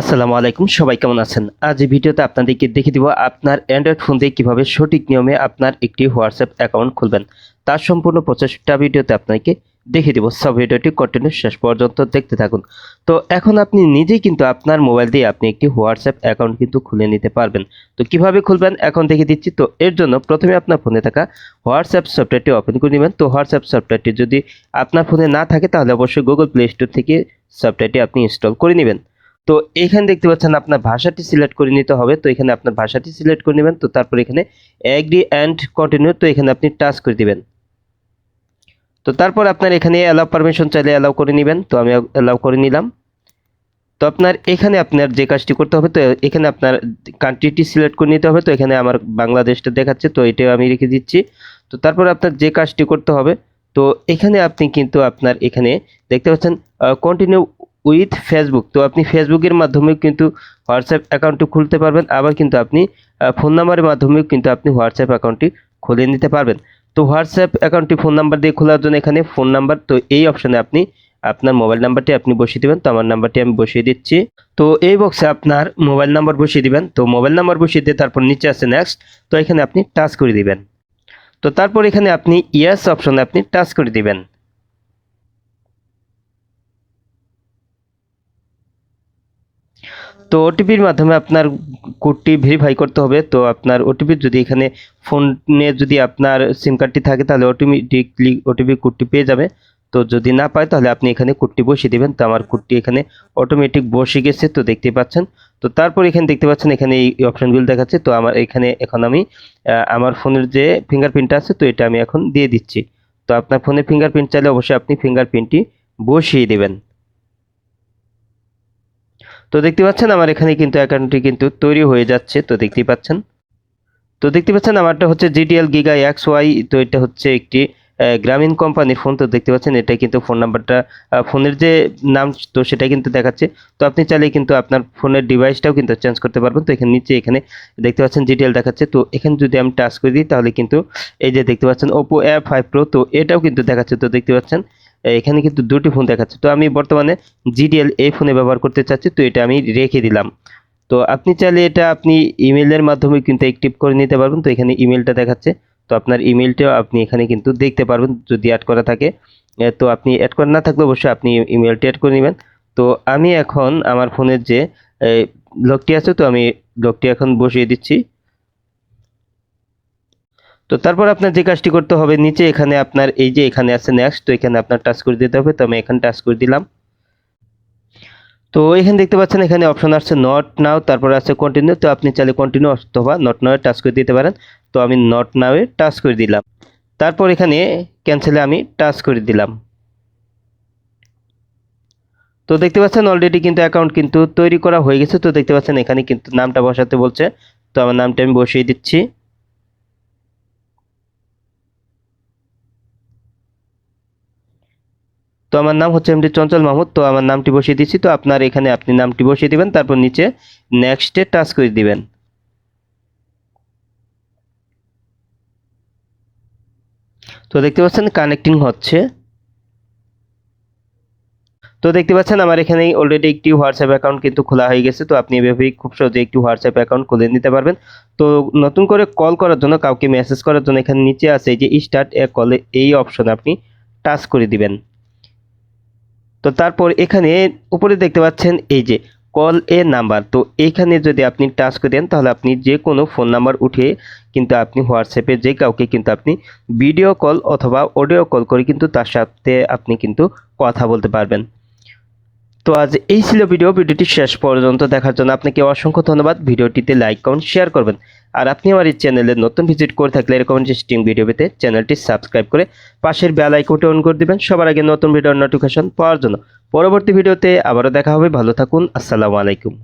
আসসালামু আলাইকুম, সবাই কেমন আছেন? আজ এই ভিডিওতে আপনাদেরকে দেখিয়ে দিব আপনার অ্যান্ড্রয়েড ফোন দিয়ে কিভাবে সঠিক নিয়মে আপনার একটি হোয়াটসঅ্যাপ অ্যাকাউন্ট খুলবেন। তার সম্পূর্ণ প্রচেষ্টা ভিডিওতে আপনাকে দেখিয়ে দিব। সব ভিডিওটি কন্টিনিউ শেষ পর্যন্ত দেখতে থাকুন। তো এখন আপনি নিজেই কিন্তু আপনার মোবাইল দিয়ে আপনি একটি হোয়াটসঅ্যাপ অ্যাকাউন্ট কিন্তু খুলে নিতে পারবেন। তো কিভাবে খুলবেন এখন দেখিয়ে দিচ্ছি। তো এর জন্য প্রথমে আপনার ফোনে থাকা হোয়াটসঅ্যাপ সফটওয়্যারটি ওপেন করে নেবেন। তো হোয়াটসঅ্যাপ সফটওয়্যারটি যদি আপনার ফোনে না থাকে তাহলে অবশ্যই গুগল প্লে স্টোর থেকে সফটওয়্যারটি আপনি ইনস্টল করে নেবেন। তো এখানে দেখতে পাচ্ছেন আপনার ভাষাটি সিলেক্ট করে নিতে হবে। তো এখানে আপনার ভাষাটি সিলেক্ট করে নেবেন। তো তারপর এখানে এগ্রি অ্যান্ড কন্টিনিউ, তো এখানে আপনি টাচ করে দিবেন। তো তারপর আপনার এখানে অ্যালাউ পারমিশন চাইলে অ্যালাউ করে নেবেন। তো আমি অ্যালাউ করে নিলাম। তো আপনার এখানে আপনার যে কাজটি করতে হবে, তো এখানে আপনার কান্ট্রিটি সিলেক্ট করে নিতে হবে। তো এখানে আমার বাংলাদেশটা দেখাচ্ছে, তো এটাও আমি রেখে দিচ্ছি। তো তারপর আপনার যে কাজটি করতে হবে, তো এখানে আপনি কিন্তু আপনার এখানে দেখতে পাচ্ছেন কন্টিনিউ উইথ ফেসবুক। তো আপনি ফেসবুকের মাধ্যমেও কিন্তু হোয়াটসঅ্যাপ অ্যাকাউন্টটি খুলতে পারবেন, আবার কিন্তু আপনি ফোন নাম্বারের মাধ্যমেও কিন্তু আপনি হোয়াটসঅ্যাপ অ্যাকাউন্টটি খুলে নিতে পারবেন। তো হোয়াটসঅ্যাপ অ্যাকাউন্টটি ফোন নাম্বার দিয়ে খোলার জন্য এখানে ফোন নাম্বার, তো এই অপশানে আপনি আপনার মোবাইল নাম্বারটি আপনি বসিয়ে দিবেন। তো আমার নাম্বারটি আমি বসিয়ে দিচ্ছি। তো এই বক্সে আপনার মোবাইল নাম্বার বসিয়ে দিবেন। তো মোবাইল নাম্বার বসিয়ে দিয়ে তারপর নিচে আছে নেক্সট, তো এখানে আপনি টাচ করে দিবেন। তো তারপর এখানে আপনি ইয়েস অপশনে আপনি টাচ করে দিবেন। তো ওটিপির মাধ্যমে আপনার কোডটি ভেরিফাই করতে হবে। তো আপনার ওটিপি যদি এখানে ফোনে যদি আপনার সিম কার্ডটি থাকে তাহলে অটোমেটিকলি ওটিপি কোডটি পেয়ে যাবে। তো যদি না পায় তাহলে আপনি এখানে কোডটি বসিয়ে দেবেন। তো আমার কোডটি এখানে অটোমেটিক বসে গেছে, তো দেখতে পাচ্ছেন। তো তারপর এখানে দেখতে পাচ্ছেন এখানে এই অপশনগুলো দেখাচ্ছে। তো আমার এখানে এখন আমি আমার ফোনের যে ফিঙ্গারপ্রিন্টটা আছে, তো এটা আমি এখন দিয়ে দিচ্ছি। তো আপনার ফোনে ফিঙ্গারপ্রিন্ট চাইলে অবশ্যই আপনি ফিঙ্গারপ্রিন্টটি বসিয়ে দেবেন। তো দেখতে পাচ্ছেন আমার এখানে কিন্তু অ্যাকাউন্টটি কিন্তু তৈরি হয়ে যাচ্ছে। তো দেখতেই পাচ্ছেন। তো দেখতে পাচ্ছেন আমারটা হচ্ছে জিটিএল গিগা এক্স ওয়াই। তো এটা হচ্ছে একটি গ্রামীণ কোম্পানির ফোন। তো দেখতে পাচ্ছেন এটা কিন্তু ফোন নাম্বারটা ফোনের যে নাম, তো সেটা কিন্তু দেখাচ্ছে। তো আপনি চাইলে কিন্তু আপনার ফোনের ডিভাইসটাও কিন্তু চেঞ্জ করতে পারবেন। তো এখানে নিচে এখানে দেখতে পাচ্ছেন জিটিএল দেখাচ্ছে। তো এখানে যদি আমি টাচ করে দিই তাহলে কিন্তু এই যে দেখতে পাচ্ছেন ওপো F5 Pro, তো এটাও কিন্তু দেখাচ্ছে। তো দেখতে পাচ্ছেন এখানে কিন্তু দুটি ফোন দেখাচ্ছে। তো আমি বর্তমানে জিটিএল এই ফোনে ব্যবহার করতে চাচ্ছি, তো এটা আমি রেখে দিলাম। তো আপনি চাইলে এটা আপনি ইমেলের মাধ্যমে কিন্তু অ্যাক্টিভ করে নিতে পারবেন। তো এখানে ইমেলটা দেখাচ্ছে। তো আপনার ইমেলটাও আপনি এখানে কিন্তু দেখতে পারবেন যদি অ্যাড করা থাকে। তো আপনি অ্যাড করা না থাকলে অবশ্যই আপনি ইমেলটি অ্যাড করে নেবেন। তো আমি এখন আমার ফোনের যে লকটি আছে, তো আমি লকটি এখন বসিয়ে দিচ্ছি। তো তারপর আপনার যে কাজটি করতে হবে, নিচে এখানে আপনার এই যে এখানে আছে নেক্সট, তো এখানে আপনার টাচ করে দিতে হবে। তো আমি এখানে টাচ করে দিলাম। তো এখানে দেখতে পাচ্ছেন এখানে অপশন আসছে নট নাও, তারপর আছে কন্টিনিউ। তো আপনি চাইলে কন্টিনিউ অথবা নট নাও এ টাচ করে দিতে পারেন। তো আমি নট নাও এ টাচ করে দিলাম। তারপর এখানে ক্যান্সেলে আমি টাচ করে দিলাম। তো দেখতে পাচ্ছেন অলরেডি কিন্তু অ্যাকাউন্ট কিন্তু তৈরি করা হয়ে গেছে। তো দেখতে পাচ্ছেন এখানে কিন্তু নামটা বসাতে বলছে। তো আমার নামটা আমি বসিয়ে দিচ্ছি। তো আমার নাম হচ্ছে এমডি চঞ্চল মাহমুদ। তো আমার নামটি বসিয়ে দিচ্ছি। তো আপনার এখানে আপনি নামটি বসিয়ে দিবেন, তারপর নিচে নেক্সটে টাচ করে দিবেন। তো দেখতে পাচ্ছেন কানেক্টিং হচ্ছে। তো দেখতে পাচ্ছেন আমার এখানে অলরেডি একটি হোয়াটসঅ্যাপ অ্যাকাউন্ট কিন্তু খোলা হয়ে গেছে। তো আপনি এভাবেই খুব সহজে একটি হোয়াটসঅ্যাপ অ্যাকাউন্ট খুলে নিতে পারবেন। তো নতুন করে কল করার জন্য, কাউকে মেসেজ করার জন্য এখানে নিচে আছে এই যে স্টার্ট এ কলে, এই অপশনে আপনি টাচ করে দিবেন। তো তারপর এখানে উপরে দেখতে পাচ্ছেন এই যে কল এ নাম্বার, তো এইখানে যদি আপনি টাচ করে দেন তাহলে আপনি যে কোনো ফোন নাম্বার উঠিয়ে কিন্তু আপনি হোয়াটসঅ্যাপে যে কাউকে কিন্তু আপনি ভিডিও কল অথবা অডিও কল করে কিন্তু তার সাথে আপনি কিন্তু কথা বলতে পারবেন। তো আজ এই ছিল ভিডিওটি শেষ পর্যন্ত দেখার জন্য আপনাকে অসংখ্য ধন্যবাদ। ভিডিওটিতে লাইক কমেন্ট শেয়ার করবেন। আর আপনি আমার এই চ্যানেলে নতুন ভিজিট করে থাকলে এরকম ইন্টারেস্টিং ভিডিও পেতে চ্যানেলটি সাবস্ক্রাইব করে পাশের বেল আইকনটি অন করে দিবেন সবার আগে নতুন ভিডিওর নোটিফিকেশন পাওয়ার জন্য। পরবর্তী ভিডিওতে আবারও দেখা হবে। ভালো থাকুন। আসসালামু আলাইকুম।